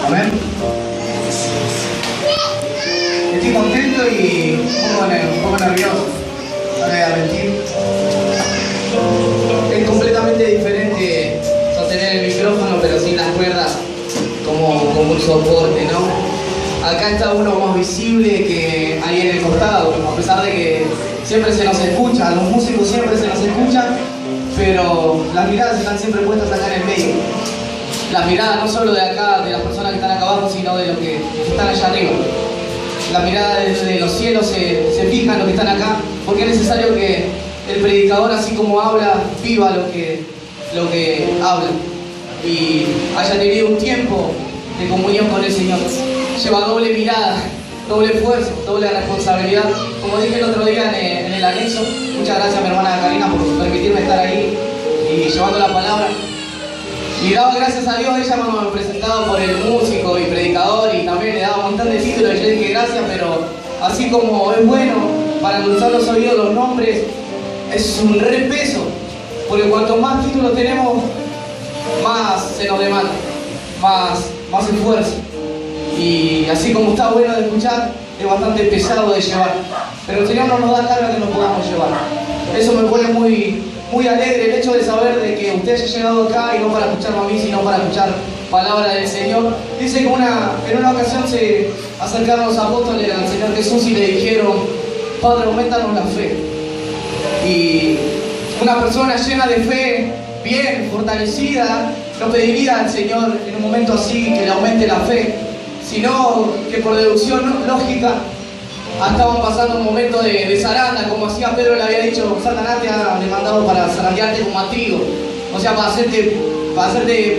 Amén. Estoy contento y un poco nervioso. No me voy a mentir. Es completamente diferente sostener el micrófono pero sin las cuerdas como un soporte, ¿no? Acá está uno más visible que ahí en el costado, a pesar de que siempre se nos escucha, a los músicos siempre se nos escucha, pero las miradas están siempre puestas acá en el medio. Las miradas no solo de acá, de las personas que están acá abajo, sino de los que están allá arriba. La mirada desde los cielos se fija en los que están acá, porque es necesario que el predicador, así como habla, viva lo que habla y haya tenido un tiempo de comunión con el Señor. Lleva doble mirada, doble esfuerzo, doble responsabilidad. Como dije el otro día en el anexo, muchas gracias a mi hermana Karina por permitirme estar ahí y llevando la palabra. Y daba gracias a Dios, ella me ha presentado por el músico y predicador y también le daba un montón de títulos y yo le dije gracias, pero así como es bueno para endulzar los oídos los nombres, es un re peso, porque cuanto más títulos tenemos, más se nos demanda, más esfuerzo. Y así como está bueno de escuchar, es bastante pesado de llevar. Pero el Señor no nos da carga que no podamos llevar. Eso me pone muy alegre el hecho de saber de que usted haya llegado acá y no para escucharme a mí, sino para escuchar palabra del Señor. Dice que en una ocasión se acercaron los apóstoles al Señor Jesús y le dijeron: Padre, aumentanos la fe. Y una persona llena de fe, bien, fortalecida, no pediría al Señor en un momento así que le aumente la fe, sino que por deducción lógica estaban pasando un momento de zaranda, como hacía Pedro, le había dicho: Satanás te ha demandado para zarandearte como a trigo, o sea, para hacerte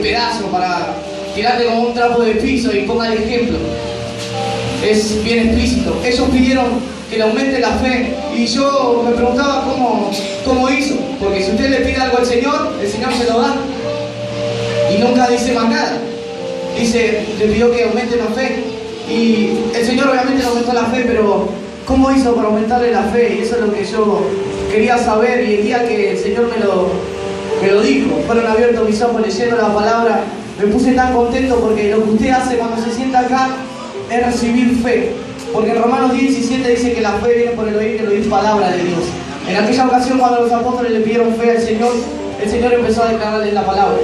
pedazo, para tirarte como un trapo de piso, y ponga el ejemplo. Es bien explícito. Ellos pidieron que le aumente la fe y yo me preguntaba cómo hizo, porque si usted le pide algo al Señor, el Señor se lo da y nunca dice más nada. Dice, le pidió que aumente la fe y el Señor obviamente le aumentó la fe, pero ¿cómo hizo para aumentarle la fe? Y eso es lo que yo quería saber, y el día que el Señor me lo dijo, fueron abiertos mis ojos leyendo la palabra, me puse tan contento porque lo que usted hace cuando se sienta acá es recibir fe, porque en Romanos 10:17 dice que la fe viene por el oír palabra de Dios. En aquella ocasión cuando los apóstoles le pidieron fe al Señor, el Señor empezó a declararles la palabra.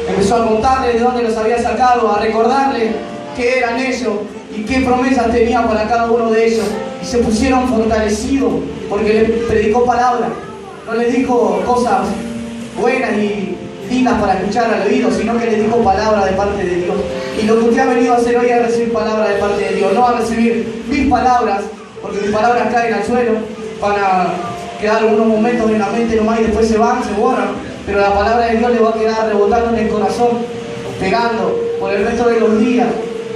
Empezó a contarles de dónde los había sacado, a recordarles qué eran ellos y qué promesas tenía para cada uno de ellos. Y se pusieron fortalecidos porque les predicó palabra. No les dijo cosas buenas y dignas para escuchar al oído, sino que les dijo palabra de parte de Dios. Y lo que usted ha venido a hacer hoy es recibir palabra de parte de Dios, no a recibir mis palabras, porque mis palabras caen al suelo, van a quedar unos momentos en la mente nomás y después se van, se borran. Pero la palabra de Dios le va a quedar rebotando en el corazón, pegando por el resto de los días,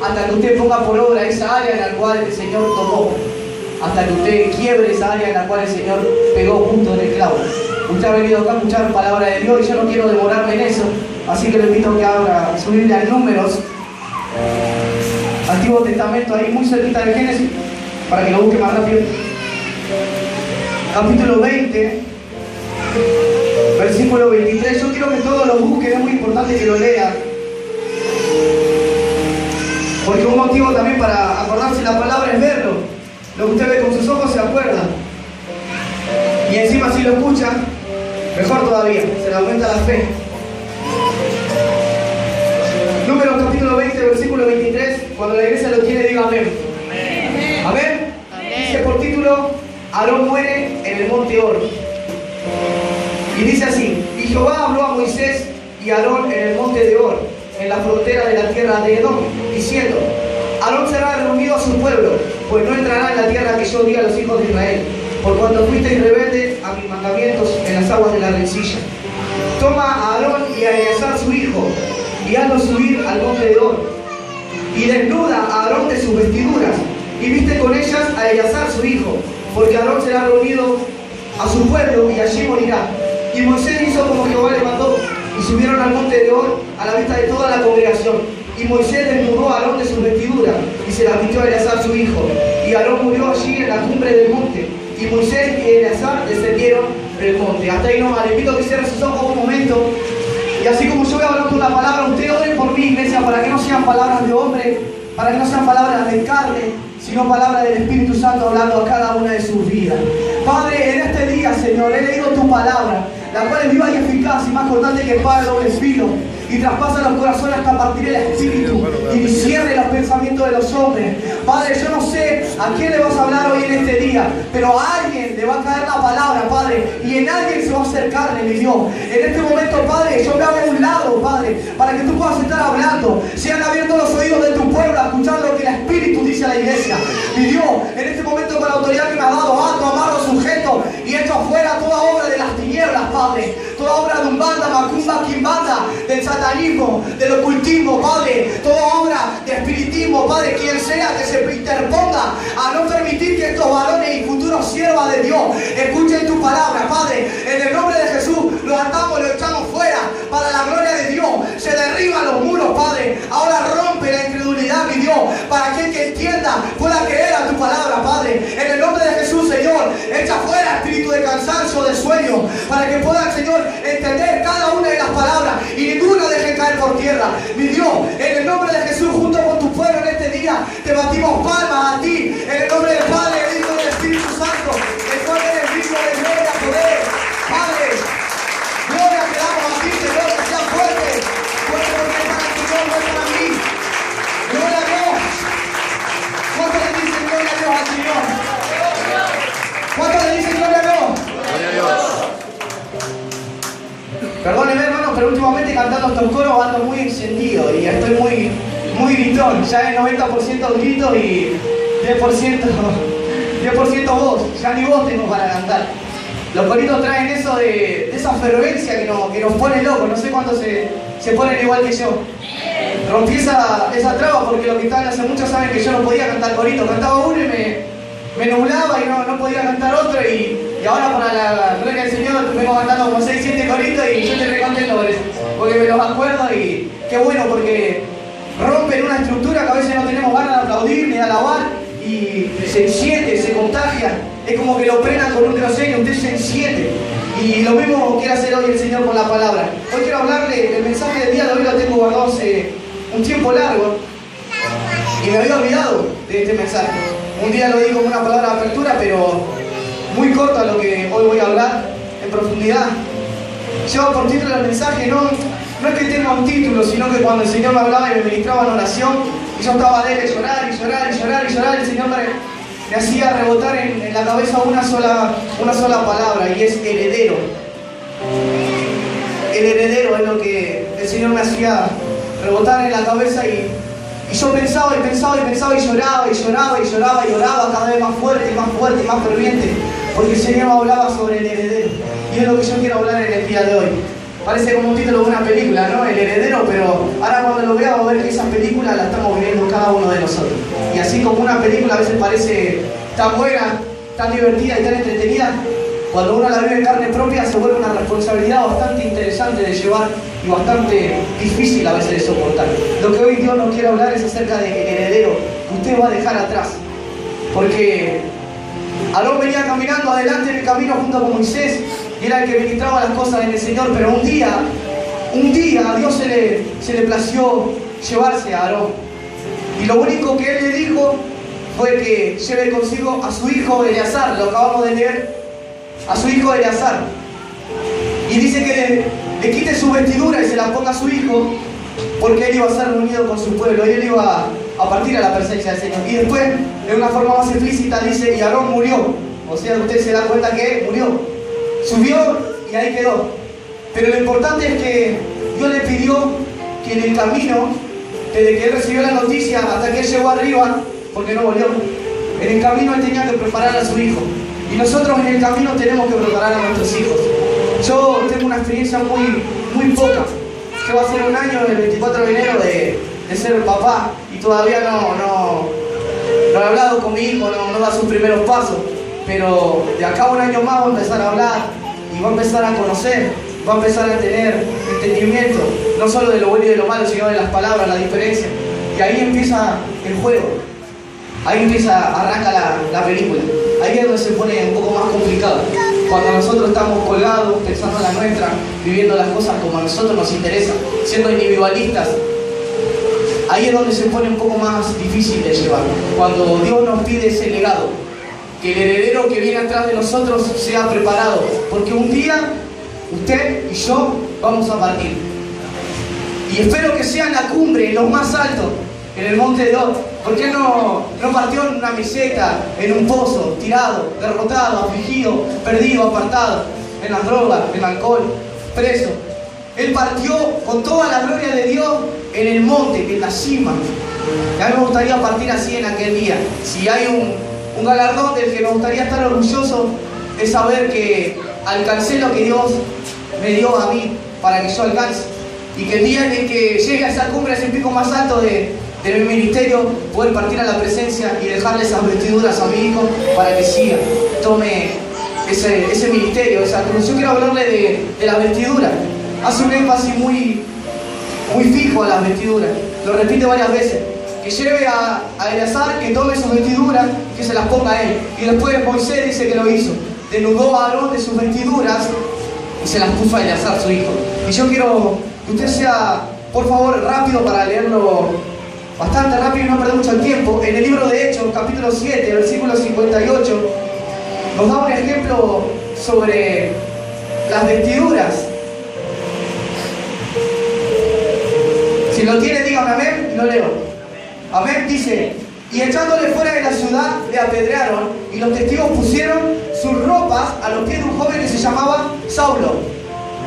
hasta que usted ponga por obra esa área en la cual el Señor tomó, hasta que usted quiebre esa área en la cual el Señor pegó punto en el clavo. Usted ha venido acá a escuchar palabra de Dios y yo no quiero demorarme en eso, así que le invito a que abra su Biblia en Números, Antiguo Testamento, ahí muy cerquita de Génesis, para que lo busque más rápido. Capítulo 20, versículo 23. Yo quiero que todos lo busquen, es muy importante que lo lean, porque un motivo también para acordarse la palabra es verlo. Lo que usted ve con sus ojos se acuerda, y encima si lo escucha, mejor todavía, se le aumenta la fe. Números capítulo 20, versículo 23. Cuando la iglesia lo tiene, diga amén. Amén. Amén. Dice por título: Aarón muere en el monte Hor. Y dice así: y Jehová habló a Moisés y a Aarón en el monte de Hor, en la frontera de la tierra de Edom, diciendo: Aarón será reunido a su pueblo, pues no entrará en la tierra que yo di a los hijos de Israel, por cuanto fuisteis rebeldes a mis mandamientos en las aguas de la rencilla. Toma a Aarón y a Eleazar su hijo, y hazlo subir al monte de Hor, y desnuda a Aarón de sus vestiduras, y viste con ellas a Eleazar su hijo, porque Aarón será reunido a su pueblo y allí morirá. Y Moisés hizo como Jehová le mandó, y subieron al monte de Hor a la vista de toda la congregación. Y Moisés desnudó a Aarón de sus vestiduras y se las vistió a Eleazar su hijo. Y Aarón murió allí en la cumbre del monte. Y Moisés y Eleazar descendieron del monte. Hasta ahí nomás. Le invito a que cierre sus ojos un momento Y así como yo voy a hablar por la palabra, usted ore por mí, iglesia, para que no sean palabras de hombre, para que no sean palabras de carne, sino palabras del Espíritu Santo hablando a cada una de sus vidas. Padre, en este día, Señor, he leído tu palabra, la cual es viva y eficaz y más cortante que espada de doble filo, y traspasa los corazones hasta partir el espíritu y discierne los pensamientos de los hombres. Padre, yo no sé a quién le vas a hablar hoy en este día, pero a alguien le va a caer la palabra, Padre, y en alguien se va a hacer carne, mi Dios. En este momento, Padre, yo me hago a un lado, Padre, para que tú puedas estar hablando. Sean abiertos los oídos de tu pueblo a escuchar lo que el Espíritu dice a la iglesia. Mi Dios, en este momento con la autoridad que me ha dado, ato, amarro, sujeto y echo afuera toda obra de las tinieblas, Padre, toda obra de umbanda, macumba, quimbanda, del satanismo, del ocultismo, Padre, toda obra de espiritismo, Padre, quien sea que se interponga a no permitir que estos varones y futuros siervas de Dios escuchen tu palabra, Padre, en el nombre de Jesús, los atamos, los echamos fuera, para la gloria de Dios, se derriban los muros, Padre, ahora rompe la incredulidad, mi Dios, para que el que entienda pueda creer a tu palabra, Padre, en el nombre de Jesús, Señor, echa fuera espíritu de cansancio, de sueño, para que puedan, Señor, entender cada una de las palabras y ninguna deje caer por tierra. Mi Dios, en el nombre de Jesús, junto con tu pueblo en este día, te batimos palmas a ti, en el nombre del Padre, del Hijo y del Espíritu Santo, el cual eres digno de gloria, poder. Padre, gloria te damos a ti, Señor, que sea fuerte, fuerte porque es para el Señor, no es para mí. Gloria a Dios. ¿Cuántos le dicen gloria a Dios al Señor? ¿Cuántos le dicen gloria a Dios? Gloria a Dios. Perdónenme, hermano, pero últimamente cantando estos coros ando muy encendido y estoy muy gritón. Ya es 90% gritos y 10% voz. Ya ni voz tengo para cantar. Los coritos traen eso de esa fervencia que nos pone locos. No sé cuántos se ponen igual que yo. Rompí esa traba porque los que están hace mucho saben que yo no podía cantar corito. Cantaba uno y me nublaba y no podía cantar otro. Y ahora para la gloria del Señor vengo cantando como 6, 7 coritos y yo estoy re contento por eso. Porque me los acuerdo y qué bueno porque rompen una estructura que a veces no tenemos ganas de aplaudir ni de alabar y se enciende, se contagia. Es como que lo frenan con un grosero, usted se enciende. Y lo mismo quiere hacer hoy el Señor con la palabra. Hoy quiero hablarle, el mensaje del día de hoy lo tengo guardado hace un tiempo largo y me había olvidado de este mensaje. Un día lo di como una palabra de apertura, pero muy corta lo que hoy voy a hablar en profundidad. Lleva por título el mensaje, no es que tenga un título, sino que cuando el Señor me hablaba y me ministraba en oración, y yo estaba de él llorar, el Señor me hacía rebotar en la cabeza una sola palabra, y es heredero. El heredero es lo que el Señor me hacía rebotar en la cabeza y yo pensaba y lloraba cada vez más fuerte y más ferviente, porque el Señor me hablaba sobre el heredero. Y es lo que yo quiero hablar en el día de hoy. Parece como un título de una película, ¿no? El heredero, pero ahora cuando lo veamos a ver que esa película la estamos viviendo cada uno de nosotros. Y así como una película a veces parece tan buena, tan divertida y tan entretenida, cuando uno la vive en carne propia se vuelve una responsabilidad bastante interesante de llevar y bastante difícil a veces de soportar. Lo que hoy Dios nos quiere hablar es acerca del heredero que usted va a dejar atrás. Porque Aarón venía caminando adelante en el camino junto con Moisés y era el que ministraba las cosas en el Señor, pero un día a Dios se le plació llevarse a Aarón. Y lo único que él le dijo fue que lleve consigo a su hijo Eleazar, lo acabamos de leer, a su hijo Eleazar. Y dice que le quite su vestidura y se la ponga a su hijo, porque él iba a ser reunido con su pueblo y él iba a partir a la presencia del Señor. Y después, de una forma más explícita, dice, y Aarón murió. O sea, usted se da cuenta que murió. Subió y ahí quedó. Pero lo importante es que Dios le pidió que en el camino, desde que él recibió la noticia hasta que él llegó arriba, porque no volvió, en el camino él tenía que preparar a su hijo. Y nosotros en el camino tenemos que preparar a nuestros hijos. Yo tengo una experiencia muy poca. Que va a ser un año, el 24 de enero, de ser papá. Y todavía no he hablado con mi hijo, no da sus primeros pasos. Pero de acá a un año más va a empezar a hablar y va a empezar a conocer, va a empezar a tener entendimiento, no solo de lo bueno y de lo malo, sino de las palabras, la diferencia. Y ahí empieza el juego, ahí arranca la película. Ahí es donde se pone un poco más complicado. cuando nosotros estamos colgados, pensando en la nuestra, viviendo las cosas como a nosotros nos interesa, siendo individualistas, ahí es donde se pone un poco más difícil de llevar. Cuando Dios nos pide ese legado, que el heredero que viene atrás de nosotros sea preparado, porque un día usted y yo vamos a partir. Y espero que sea en la cumbre, en lo más alto, en el monte de Dios. ¿Por qué no partió en una meseta, en un pozo, tirado, derrotado, afligido, perdido, apartado, en las drogas, en el alcohol, preso? Él partió con toda la gloria de Dios en el monte, en la cima. Y a mí me gustaría partir así en aquel día. Si hay un galardón del que me gustaría estar orgulloso, es saber que alcancé lo que Dios me dio a mí para que yo alcance. Y que el día en el que llegue a esa cumbre, a ese pico más alto de mi ministerio, poder partir a la presencia y dejarle esas vestiduras a mi hijo para que siga, tome ese ministerio, esa cruz. Yo quiero hablarle de las vestiduras. Hace un énfasis muy fijo a las vestiduras, lo repite varias veces. Que lleve a Eleazar, que tome sus vestiduras, que se las ponga a él. Y después Moisés dice que lo hizo. Denudó a Aarón de sus vestiduras y se las puso a Eleazar, su hijo. Y yo quiero que usted sea, por favor, rápido para leerlo bastante rápido y no perder mucho el tiempo. En el libro de Hechos, capítulo 7, versículo 58, nos da un ejemplo sobre las vestiduras. Si lo tiene, dígame amén y lo leo. Amén, dice: y echándole fuera de la ciudad, le apedrearon, y los testigos pusieron sus ropas a los pies de un joven que se llamaba Saulo.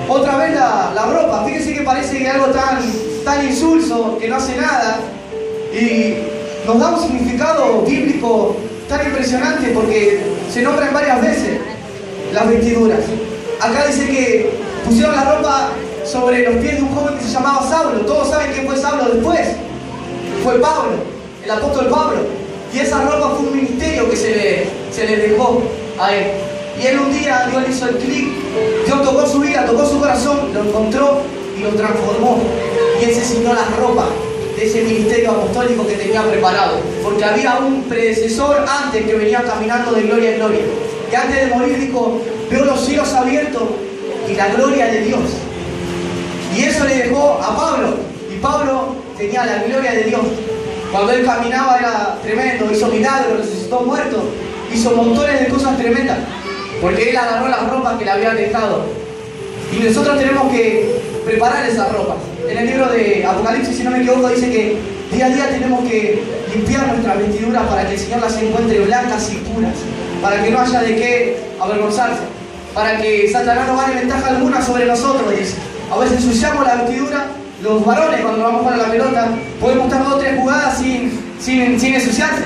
Otra vez la ropa, fíjense que parece que algo tan insulso, que no hace nada, y nos da un significado bíblico tan impresionante porque se nombran varias veces las vestiduras. Acá dice que pusieron la ropa sobre los pies de un joven que se llamaba Saulo. Todos saben quién fue Saulo después. Fue Pablo, el apóstol Pablo. Y esa ropa fue un ministerio que se le dejó a él. Y él un día, Dios le hizo el clic, Dios tocó su vida, tocó su corazón, lo encontró y lo transformó. Y él se ciñó las ropas de ese ministerio apostólico que tenía preparado. Porque había un predecesor antes que venía caminando de gloria en gloria. Que antes de morir dijo: veo los cielos abiertos y la gloria de Dios. Y eso le dejó a Pablo. Y Pablo tenía la gloria de Dios. Cuando él caminaba era tremendo, hizo milagros, resucitó muertos, hizo montones de cosas tremendas, porque él agarró las ropas que le habían dejado. Y nosotros tenemos que preparar esas ropas. En el libro de Apocalipsis, si no me equivoco, dice que día a día tenemos que limpiar nuestras vestiduras para que el Señor las encuentre blancas y puras, para que no haya de qué avergonzarse, para que Satanás no gane ventaja alguna sobre nosotros. Dice: a veces ensuciamos la vestidura. Los varones, cuando vamos para la pelota, podemos estar 2 o 3 jugadas sin ensuciarse.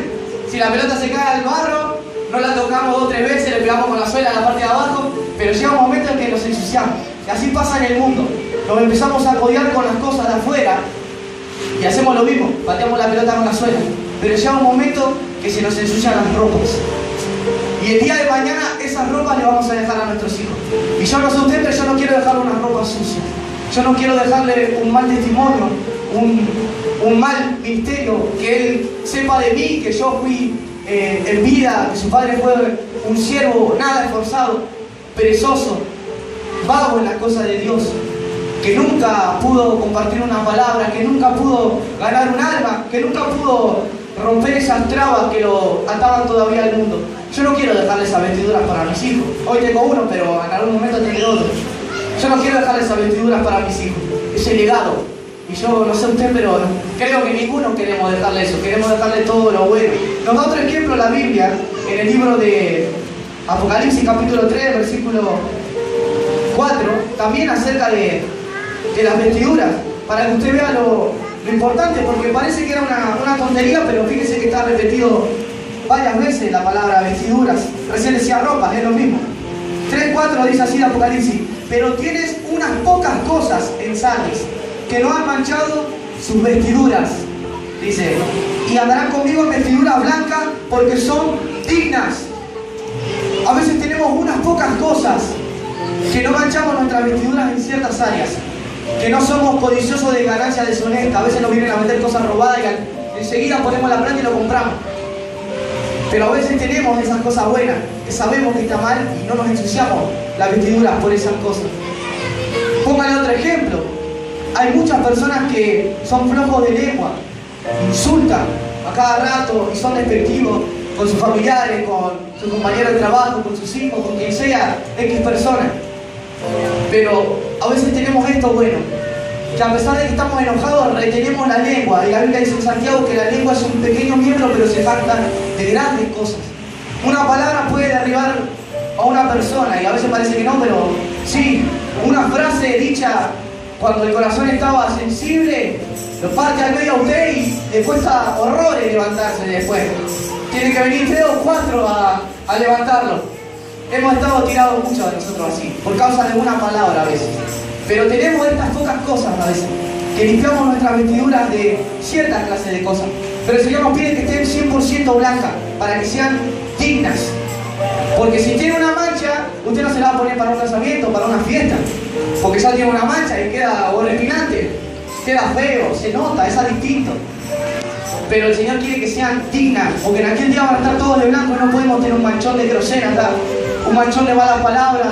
Si la pelota se cae al barro, no la tocamos 2 o 3 veces, le pegamos con la suela en la parte de abajo, pero llega un momento en que nos ensuciamos. Y así pasa en el mundo. Nos empezamos a codear con las cosas de afuera y hacemos lo mismo, pateamos la pelota con la suela. Pero llega un momento que se nos ensucian las ropas. Y el día de mañana esas ropas le vamos a dejar a nuestros hijos. Y yo no sé usted, pero yo no quiero dejar una ropa sucia. Yo no quiero dejarle un mal testimonio, un mal ministerio, que él sepa de mí, que yo fui en vida, que su padre fue un siervo nada esforzado, perezoso, vago en las cosas de Dios, que nunca pudo compartir una palabra, que nunca pudo ganar un alma, que nunca pudo romper esas trabas que lo ataban todavía al mundo. Yo no quiero dejarle esas vestiduras para mis hijos. Hoy tengo uno, pero en algún momento tendré otro. Yo no quiero dejar esas vestiduras para mis hijos, ese legado. Y yo no sé usted, pero creo que ninguno queremos dejarle eso, queremos dejarle todo lo bueno. Nos da otro ejemplo la Biblia, en el libro de Apocalipsis capítulo 3, versículo 4, también acerca de las vestiduras, para que usted vea lo importante, porque parece que era una tontería, pero fíjese que está repetido varias veces la palabra vestiduras. Recién decía ropas, es lo mismo. 3:4 dice así de Apocalipsis: pero tienes unas pocas cosas en Sardis, que no han manchado sus vestiduras, dice, y andarán conmigo en vestiduras blancas, porque son dignas. A veces tenemos unas pocas cosas, que no manchamos nuestras vestiduras en ciertas áreas, que no somos codiciosos de ganancia deshonesta. A veces nos vienen a vender cosas robadas y enseguida ponemos la plata y lo compramos. Pero a veces tenemos esas cosas buenas, que sabemos que está mal y no nos ensuciamos las vestiduras por esas cosas. Póngale otro ejemplo. Hay muchas personas que son flojos de lengua, insultan a cada rato y son despectivos con sus familiares, con sus compañeros de trabajo, con sus hijos, con quien sea, X persona. Pero a veces tenemos esto bueno, que a pesar de que estamos enojados, retenemos la lengua. Y la Biblia dice en Santiago que la lengua es un pequeño miembro, pero se jacta de grandes cosas. Una palabra puede derribar a una persona, y a veces parece que no, pero sí, una frase dicha cuando el corazón estaba sensible, lo parte al medio a usted y le cuesta horrores levantarse después. Tiene que venir 3 o 4 a levantarlo. Hemos estado tirados muchos de nosotros así, por causa de una palabra a veces. Pero tenemos estas pocas cosas a veces, que limpiamos nuestras vestiduras de ciertas clases de cosas. Pero el Señor nos pide que estén 100% blancas, para que sean dignas. Porque si tiene una mancha, usted no se la va a poner para un casamiento, para una fiesta. Porque ya tiene una mancha y queda horripilante, queda feo, se nota, es distinto. Pero el Señor quiere que sean dignas, porque en aquel día van a estar todos de blanco y no podemos tener un manchón de grosera acá, un manchón de malas palabras,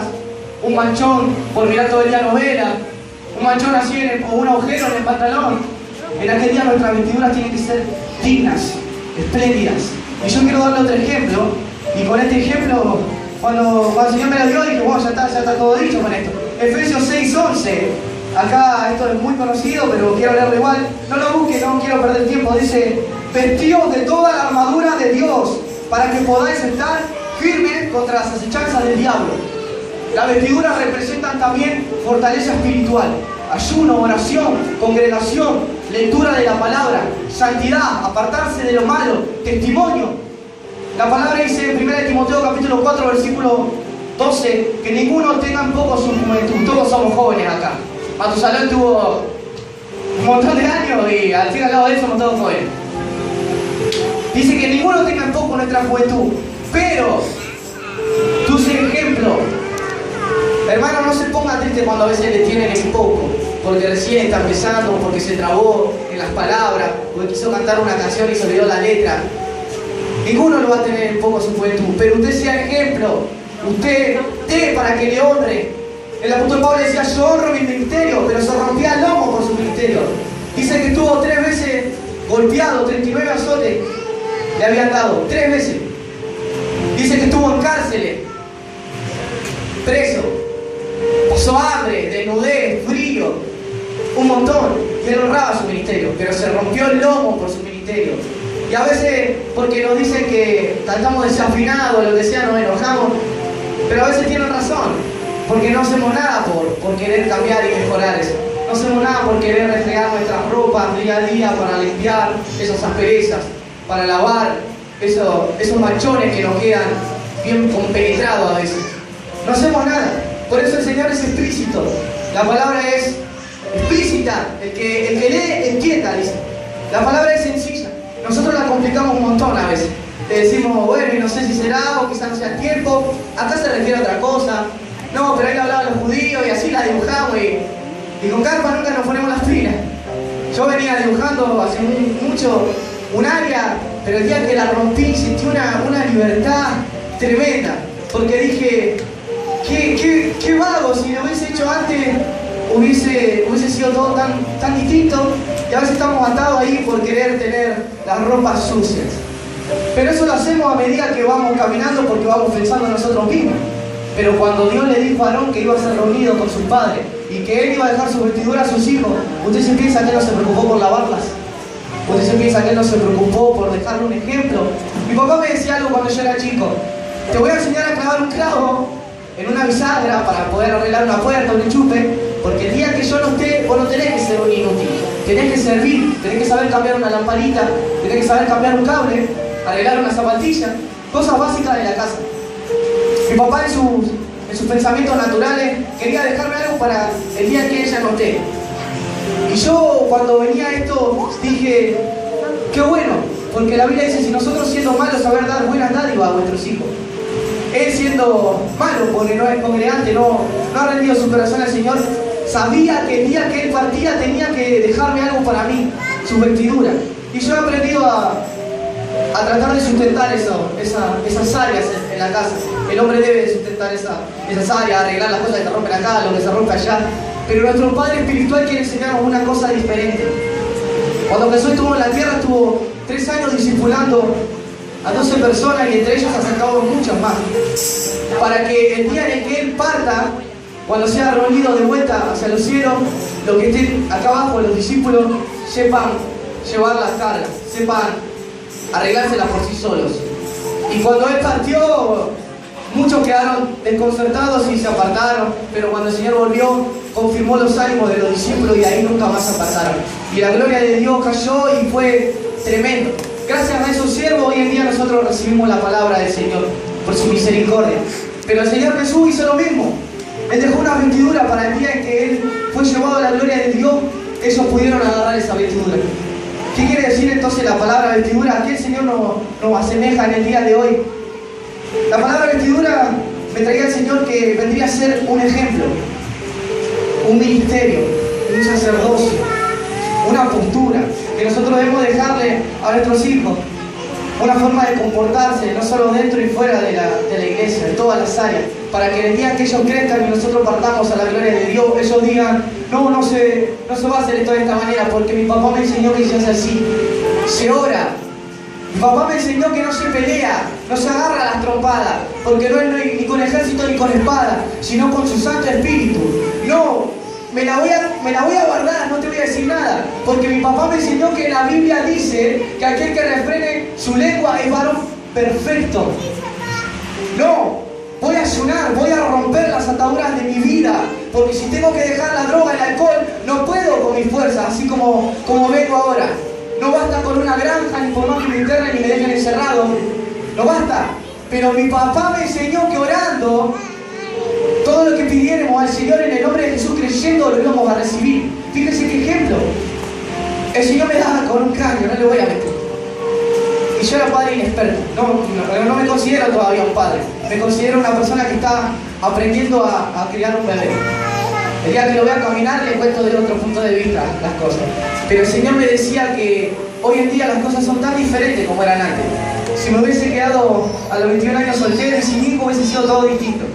un manchón por mirar todo el día novela, un manchón así o un agujero en el pantalón. En aquel día nuestras vestiduras tienen que ser dignas, espléndidas. Y yo quiero darle otro ejemplo, y con este ejemplo, cuando el Señor me lo dio, dije, wow, ya está todo dicho con esto. Efesios 6:11. Acá esto es muy conocido, pero quiero leerlo igual. No lo busque, no quiero perder tiempo. Dice, vestidos de toda la armadura de Dios, para que podáis estar firmes contra las acechanzas del diablo. Las vestiduras representan también fortaleza espiritual, ayuno, oración, congregación, lectura de la palabra, santidad, apartarse de lo malo, testimonio. La palabra dice en 1 Timoteo capítulo 4, versículo 12, que ninguno tenga en poco su juventud. Todos somos jóvenes acá. Matusalén tuvo un montón de años y al fin y al lado de él somos todos jóvenes. Dice que ninguno tenga en poco nuestra juventud, pero tú sé ejemplo. Hermano, no se ponga triste cuando a veces le tienen en poco, porque recién está empezando, porque se trabó en las palabras, porque quiso cantar una canción y se olvidó la letra. Ninguno lo va a tener en poco su juventud, pero usted sea ejemplo. Usted dé para que le honre. El apóstol Pablo decía, yo honro mi ministerio, pero se rompía el lomo por su ministerio. Dice que estuvo 3 veces golpeado, 39 azotes le habían dado, 3 veces. Dice que estuvo en cárceles, preso, pasó hambre, desnudez, frío, un montón. Y él honraba su ministerio, pero se rompió el lomo por su ministerio. Y a veces, porque nos dicen que cantamos desafinados, lo que sea, nos enojamos, pero a veces tienen razón. Porque no hacemos nada por querer cambiar y mejorar eso. No hacemos nada por querer refregar nuestras ropas día a día para limpiar esas asperezas, para lavar esos manchones que nos quedan bien compenetrados a veces. No hacemos nada. Por eso el Señor es explícito. La palabra es explícita. El que lee, entienda, dice. La palabra es sencilla. Nosotros la complicamos un montón a veces. Le decimos, bueno, y no sé si será o quizás no sea el tiempo. Acá se refiere a otra cosa. No, pero ahí lo hablaban los judíos y así la dibujamos y con Carpa nunca nos ponemos las pilas. Yo venía dibujando hace mucho un área, pero el día que la rompí sentí una libertad tremenda. Porque dije, qué vago, si lo hubiese hecho antes hubiese sido todo tan distinto. Y a veces estamos atados ahí por querer tener las ropas sucias. Pero eso lo hacemos a medida que vamos caminando porque vamos pensando en nosotros mismos. Pero cuando Dios le dijo a Aarón que iba a ser reunido con sus padres y que él iba a dejar su vestidura a sus hijos, usted se piensa que él no se preocupó por lavarlas. Usted se piensa que él no se preocupó por dejarle un ejemplo. Mi papá me decía algo cuando yo era chico. Te voy a enseñar a clavar un clavo en una bisagra para poder arreglar una puerta, un enchufe, porque el día que yo no esté, vos no tenés que ser un inútil. Tenés que servir, tenés que saber cambiar una lamparita, tenés que saber cambiar un cable, arreglar una zapatilla, cosas básicas de la casa. Mi papá en sus pensamientos naturales quería dejarme algo para el día que ella no esté. Y yo cuando venía esto dije, qué bueno, porque la Biblia dice, si nosotros siendo malos saber dar buenas dádivas a nuestros hijos. Él siendo malo, porque no es congregante, no ha rendido su corazón al Señor, sabía que el día que él partía tenía que dejarme algo para mí, su vestidura. Y yo he aprendido a a tratar de sustentar esas áreas en la casa. El hombre debe de sustentar esas áreas, arreglar las cosas que se rompen acá, lo que se rompe allá. Pero nuestro Padre Espiritual quiere enseñarnos una cosa diferente. Cuando Jesús estuvo en la tierra, estuvo 3 años discipulando a 12 personas y entre ellos ha sacado muchas más. Para que el día en el que Él parta, cuando sea reunido de vuelta hacia los cielos, los que estén acá abajo, los discípulos, sepan llevar las cargas, sepan arreglárselas por sí solos. Y cuando Él partió, muchos quedaron desconcertados y se apartaron, pero cuando el Señor volvió, confirmó los ánimos de los discípulos y ahí nunca más se apartaron. Y la gloria de Dios cayó y fue tremendo. Gracias a esos siervos, hoy en día nosotros recibimos la palabra del Señor por su misericordia. Pero el Señor Jesús hizo lo mismo. Él dejó una vestidura para el día en que Él fue llevado a la gloria de Dios, ellos pudieron agarrar esa vestidura. ¿Qué quiere decir entonces la palabra vestidura? ¿A qué el Señor nos asemeja en el día de hoy? La palabra vestidura me traía el Señor que vendría a ser un ejemplo, un ministerio, un sacerdocio, una postura que nosotros debemos dejarle a nuestros hijos, una forma de comportarse, no solo dentro y fuera de la iglesia, en todas las áreas, para que el día que ellos crezcan y nosotros partamos a la gloria de Dios, ellos digan, no se va a hacer esto de esta manera, porque mi papá me enseñó que se hace así, se ora. Mi papá me enseñó que no se pelea, no se agarra a las trompadas, porque no es ni con ejército ni con espada, sino con su Santo Espíritu. No, me la voy a guardar, no te voy a decir nada, porque mi papá me enseñó que la Biblia dice que aquel que refrene su lengua es varón perfecto. No, voy a ayunar, voy a romper las ataduras de mi vida, porque si tengo que dejar la droga, el alcohol, no puedo con mis fuerzas, así como vengo ahora. No basta con una granja, ni por más que me internen ni me dejen encerrado. No basta. Pero mi papá me enseñó que orando, todo lo que pidiéramos al Señor en el nombre de Jesús creyendo, lo íbamos a recibir. Fíjense qué ejemplo. El Señor me daba con un caño, no le voy a mentir. Y yo era padre inexperto. No me considero todavía un padre. Me considero una persona que está aprendiendo a criar un bebé. El día que lo vea caminar le cuento desde otro punto de vista las cosas. Pero el Señor me decía que hoy en día las cosas son tan diferentes como eran antes. Si me hubiese quedado a los 21 años soltero y sin hijo hubiese sido todo distinto.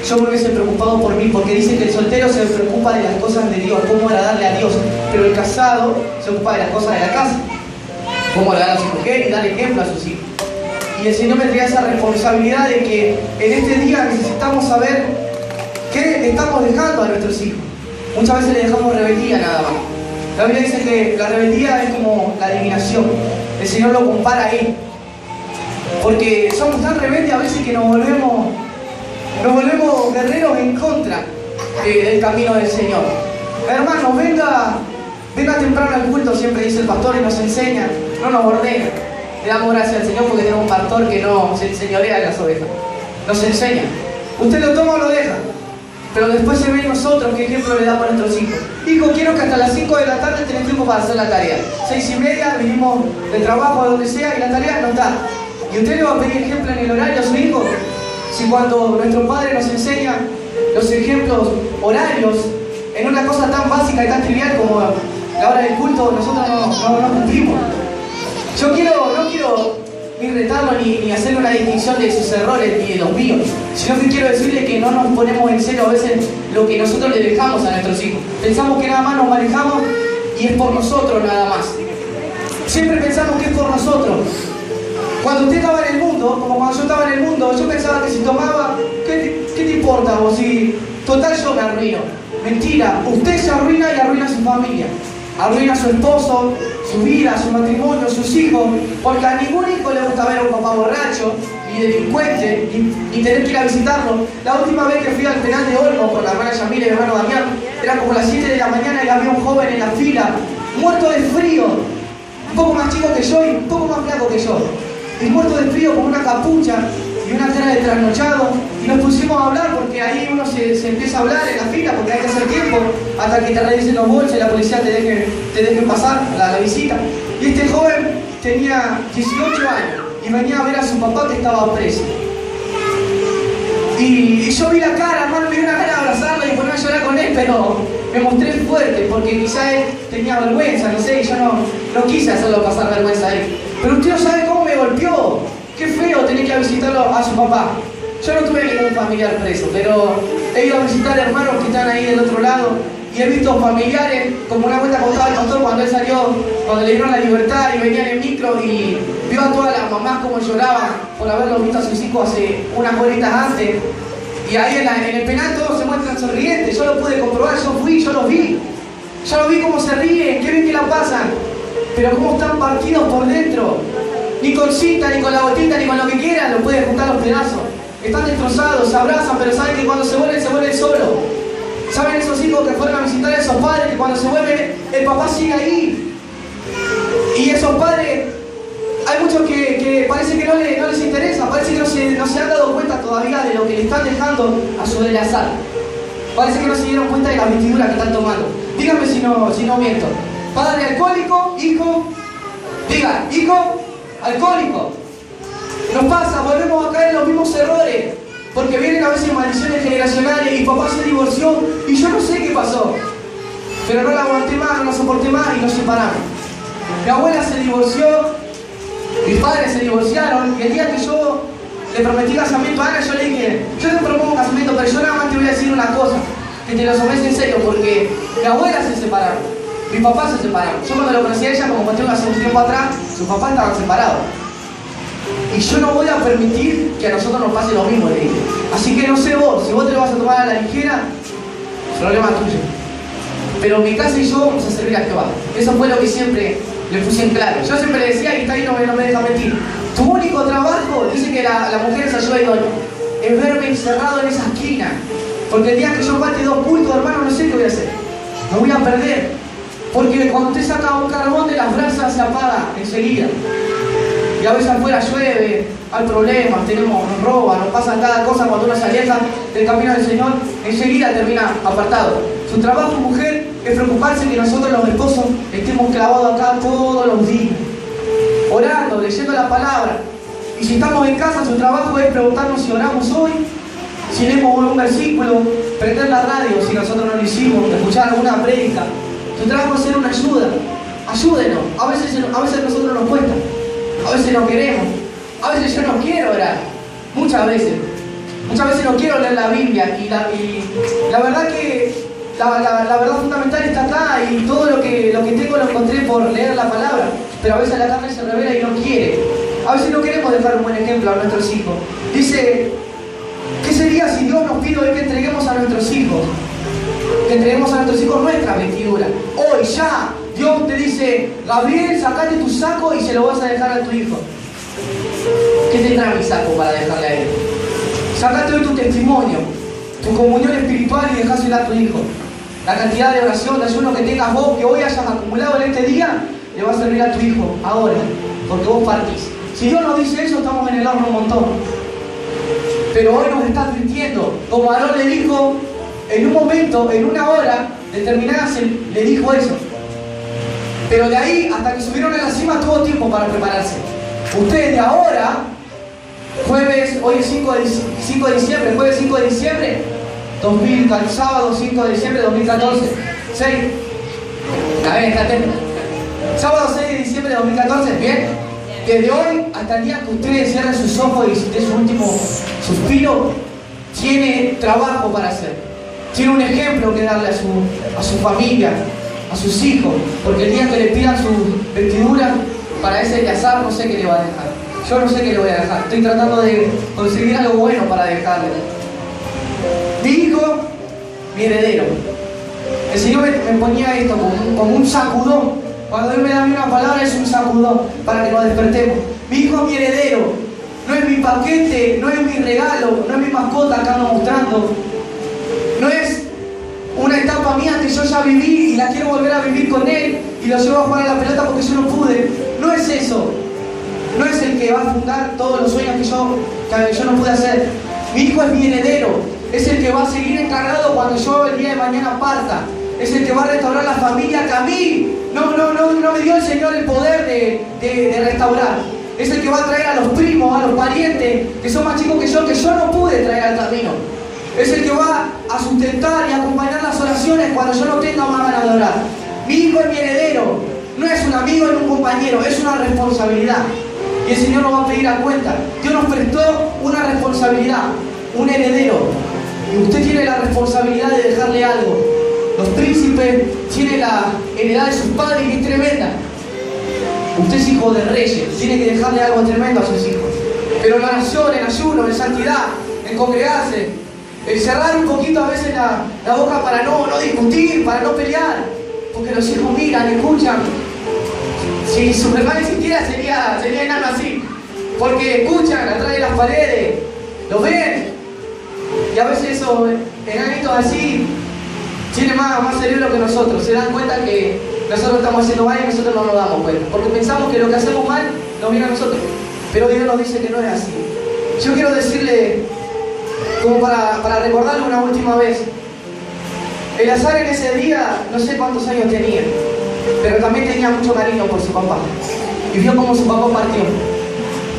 Yo me hubiese preocupado por mí, porque dice que el soltero se preocupa de las cosas de Dios, cómo agradarle a Dios. Pero el casado se ocupa de las cosas de la casa, cómo agradar a su mujer y dar ejemplo a sus hijos. Y el Señor me traía esa responsabilidad de que en este día necesitamos saber qué estamos dejando a nuestros hijos. Muchas veces le dejamos rebeldía nada más. La Biblia dice que la rebeldía es como la adivinación. El Señor lo compara ahí. Porque somos tan rebeldes a veces que nos volvemos guerreros en contra del camino del Señor. Hermanos, venga temprano al culto, siempre dice el pastor, y nos enseña, no nos ordena. Le damos gracias al Señor porque tenemos un pastor que no se enseñorea de las ovejas. Nos enseña. Usted lo toma o lo deja. Pero después se ve nosotros qué ejemplo le damos a nuestros hijos. Hijo, quiero que hasta las 5 de la tarde tenés tiempo para hacer la tarea. 6:30, vinimos del trabajo, de donde sea, y la tarea no está. ¿Y usted le va a pedir ejemplo en el horario a su hijo? Si cuando nuestro Padre nos enseña los ejemplos horarios en una cosa tan básica y tan trivial como la hora del culto, nosotros no cumplimos. Yo no quiero ni retarlo ni hacerle una distinción de sus errores ni de los míos, sino que quiero decirle que no nos ponemos en serio a veces lo que nosotros le dejamos a nuestros hijos. Pensamos que nada más nos manejamos y es por nosotros nada más. Siempre pensamos que es por nosotros. Cuando usted estaba en el mundo, como cuando yo estaba en el mundo, yo pensaba que si tomaba, ¿qué te importa vos? Si total yo me arruino. Mentira, usted se arruina y arruina a su familia. Arruina a su esposo, su vida, su matrimonio, sus hijos, porque a ningún hijo le gusta ver a un papá borracho, ni delincuente, ni tener que ir a visitarlo. La última vez que fui al penal de Olmo con la hermana Yamila y el hermano Damián, era como las 7 de la mañana y había un joven en la fila, muerto de frío, un poco más chico que yo y un poco más flaco que yo. Y muerto de frío con una capucha y una cara de trasnochado, y nos pusimos a hablar porque ahí uno se empieza a hablar en la fila porque hay que hacer tiempo hasta que te revisen los bolsos y la policía te deje pasar la visita. Y este joven tenía 18 años y venía a ver a su papá que estaba preso. Y yo vi la cara, hermano, me dio una gana de abrazarlo y ponerme a llorar con él, pero me mostré fuerte porque quizá él tenía vergüenza, no sé, y yo no quise hacerlo pasar vergüenza a él. Pero usted no sabe cómo me golpeó. Qué feo tener que ir a visitarlo a su papá. Yo no tuve ningún familiar preso, pero he ido a visitar hermanos que están ahí del otro lado y he visto familiares, como una vuelta contaba el pastor cuando él salió, cuando le dieron la libertad y venía en el micro y vio a todas las mamás como lloraban por haberlo visto a sus hijos hace unas horitas antes. Y ahí en el penal todos se muestran sonrientes, yo lo pude comprobar, yo fui, yo los vi. Yo los vi cómo se ríen, qué bien que la pasan, pero cómo están partidos por dentro. Ni con cinta, ni con la botita, ni con lo que quieran, lo pueden juntar los pedazos. Están destrozados, se abrazan, pero saben que cuando se vuelven solo. Saben esos hijos que fueron a visitar a esos padres, que cuando se vuelven, el papá sigue ahí. Y esos padres, hay muchos que parece que no les interesa, parece que no se han dado cuenta todavía de lo que le están dejando a su Eleazar. Parece que no se dieron cuenta de la vestidura que están tomando. Díganme si no miento. Padre alcohólico, hijo, diga, hijo alcohólico. Nos pasa, volvemos a caer en los mismos errores, porque vienen a veces maldiciones generacionales y papá se divorció y yo no sé qué pasó, pero no la aguanté más, no la soporté más y nos separamos. Mi abuela se divorció, mis padres se divorciaron y el día que yo le prometí casamiento a Ana, yo le dije, yo te propongo casamiento, pero yo nada más te voy a decir una cosa, que te lo sometes en serio, porque mi abuela se separaron, mi papá se separaron. Yo cuando lo conocí a ella, como conté hace un tiempo atrás, sus papás estaban separados. Y yo no voy a permitir que a nosotros nos pase lo mismo, le dije. Así que no sé vos, si vos te lo vas a tomar a la ligera, problema tuyo. Pero mi casa y yo vamos a servir a Jehová. Eso fue lo que siempre le puse en claro. Yo siempre le decía, y está ahí, no me deja mentir. Tu único trabajo, dice que la mujer se ayuda idónea, es verme encerrado en esa esquina. Porque el día que yo falte 2 cultos, hermano, no sé qué voy a hacer. Me voy a perder. Porque cuando usted saca un carbón de las brasas, se apaga enseguida. Y a veces afuera llueve, hay problemas, nos roban, nos pasan cada cosa cuando uno se aleja del camino del Señor, enseguida termina apartado. Su trabajo, mujer, es preocuparse que nosotros los esposos estemos clavados acá todos los días, orando, leyendo la palabra. Y si estamos en casa, su trabajo es preguntarnos si oramos hoy, si leemos un versículo, prender la radio si nosotros no lo hicimos, escuchar alguna prédica. Su trabajo es ser una ayuda. Ayúdenos. A veces a nosotros nos cuesta. A veces no queremos, a veces yo no quiero orar, muchas veces no quiero leer la Biblia y la verdad que la verdad fundamental está acá y todo lo que tengo lo encontré por leer la palabra, pero a veces la carne se revela y no quiere. A veces no queremos dejar un buen ejemplo a nuestros hijos. Dice, ¿qué sería si Dios nos pide hoy que entreguemos a nuestros hijos? Que entreguemos a nuestros hijos nuestra vestidura. Hoy ya. Dios te dice, Gabriel, sacate tu saco y se lo vas a dejar a tu hijo. ¿Qué tendrá mi saco para dejarle a él? Sacate hoy tu testimonio, tu comunión espiritual y dejásela a tu hijo. La cantidad de oración, de ayuno que tengas vos, que hoy hayas acumulado en este día, le va a servir a tu hijo ahora, porque vos partís. Si Dios nos dice eso, estamos en el horno un montón. Pero hoy nos está advirtiendo, como Aarón le dijo, en un momento, en una hora determinada, le dijo eso. Pero de ahí hasta que subieron a la cima tuvo tiempo para prepararse. Ustedes de ahora, jueves, hoy es 5 de diciembre, jueves 5 de diciembre, sábado 5 de diciembre de 2014, 6, a ver, está atento. Sábado 6 de diciembre de 2014, bien. Desde hoy hasta el día que ustedes cierren sus ojos y den su último suspiro, tiene trabajo para hacer. Tiene un ejemplo que darle a su familia, a sus hijos, porque el día que le pidan su vestidura para ese Eleazar, no sé qué le va a dejar. Yo no sé qué le voy a dejar. Estoy tratando de conseguir algo bueno para dejarle. Mi hijo, mi heredero. El Señor me ponía esto como un sacudón. Cuando Él me da una palabra es un sacudón para que nos despertemos. Mi hijo, mi heredero. No es mi paquete, no es mi regalo, no es mi mascota que ando mostrando. No es una etapa mía que yo ya viví y la quiero volver a vivir con él y lo llevo a jugar a la pelota porque yo no pude. No es eso. No es el que va a fundar todos los sueños que yo no pude hacer. Mi hijo es mi heredero. Es el que va a seguir encargado cuando yo el día de mañana parta. Es el que va a restaurar la familia que a mí no me dio el Señor el poder de restaurar. Es el que va a traer a los primos, a los parientes que son más chicos que yo no pude traer al camino. Es el que va a sustentar y acompañar las oraciones cuando yo no tenga más ganas de orar. Mi hijo es mi heredero. no es un amigo ni un compañero, es una responsabilidad. Y el Señor nos va a pedir a cuenta. Dios nos prestó una responsabilidad, un heredero. Y usted tiene la responsabilidad de dejarle algo. Los príncipes tienen la heredad de sus padres y es tremenda. Usted es hijo de reyes, tiene que dejarle algo tremendo a sus hijos. Pero en oración, en ayuno, en santidad, en congregarse, en cerrar un poquito a veces la boca para no discutir, para no pelear. Porque los hijos miran, escuchan. Si su hermano existiera sería enano así. Porque escuchan atrás de las paredes, lo ven. Y a veces esos enanitos así tienen más cerebro que nosotros. Se dan cuenta que nosotros estamos haciendo mal y nosotros no nos damos cuenta. Porque pensamos que lo que hacemos mal nos viene a nosotros. Pero Dios nos dice que no es así. Yo quiero decirle, como para recordarle una última vez, Eleazar en ese día, no sé cuántos años tenía, pero también tenía mucho cariño por su papá. Y vio cómo su papá partió.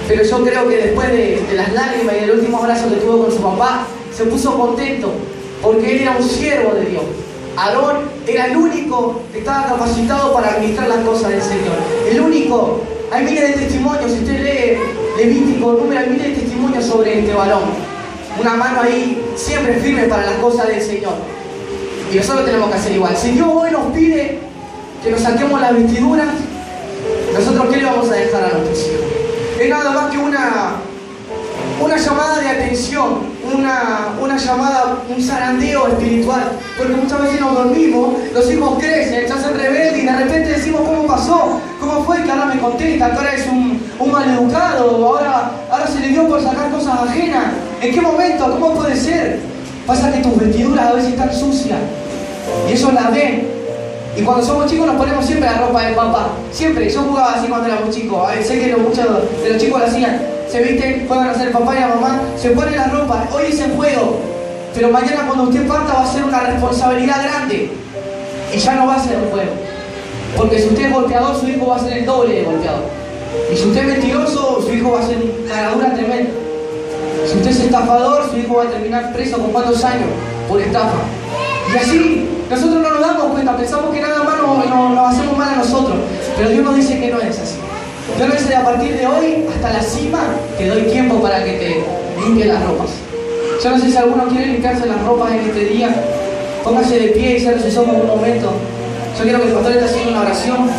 Pero yo creo que después de las lágrimas y del último abrazo que tuvo con su papá, se puso contento, porque él era un siervo de Dios. Aarón era el único que estaba capacitado para administrar las cosas del Señor. El único. Hay miles de testimonios, si usted lee Levítico, Número, hay miles de testimonios sobre este varón. Una mano ahí siempre firme para las cosas del Señor. Y nosotros tenemos que hacer igual. Si Dios hoy nos pide que nos saquemos las vestiduras, nosotros ¿qué le vamos a dejar a nuestros hijos? Es nada más que una llamada de atención, una llamada, un zarandeo espiritual. Porque muchas veces nos dormimos, los hijos crecen, se hacen rebeldes y de repente decimos ¿cómo pasó? ¿Cómo fue que ahora me contesta? Que ahora es un maleducado, ahora se le dio por sacar cosas ajenas. ¿En qué momento? ¿Cómo puede ser? Pasa que tus vestiduras a veces están sucias y ellos las ven. Y cuando somos chicos nos ponemos siempre la ropa del papá. Siempre. Yo jugaba así cuando éramos chicos. Sé que muchos de los chicos lo hacían. Se visten, juegan a ser el papá y la mamá, se ponen la ropa. Hoy es el juego. Pero mañana cuando usted parta va a ser una responsabilidad grande. Y ya no va a ser un juego. Porque si usted es golpeador, su hijo va a ser el doble de golpeador. Y si usted es mentiroso, su hijo va a ser una caradura tremenda. Si usted es estafador, su hijo va a terminar preso con cuántos años por estafa. Y así, nosotros no nos damos cuenta, pensamos que nada más nos hacemos mal a nosotros. Pero Dios nos dice que no es así. Dios nos dice, a partir de hoy, hasta la cima, te doy tiempo para que te limpie las ropas. Yo no sé si alguno quiere limpiarse las ropas en este día. Póngase de pie y cierre sus ojos un momento. Yo quiero que el pastor esté haciendo una oración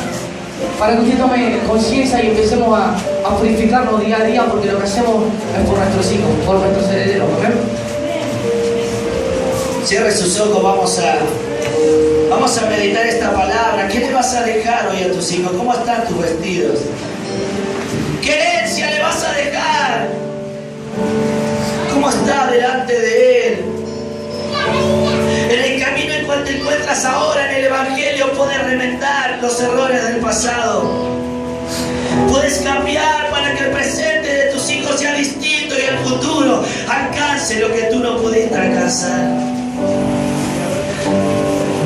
para que usted tome conciencia y empecemos a purificarnos día a día, porque lo que hacemos es por nuestros hijos, por nuestros herederos. ¿Okay? Cierre sus ojos, vamos a meditar esta palabra. ¿Qué le vas a dejar hoy a tus hijos? ¿Cómo están tus vestidos? ¿Qué herencia le vas a dejar? ¿Cómo está delante de Él? En el camino en cual te encuentras ahora en el Evangelio puedes remendar los errores del pasado. Puedes cambiar para que el presente de tus hijos sea distinto y el futuro alcance lo que tú no pudiste alcanzar.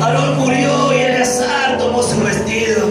Aarón murió y Eleazar tomó su vestido.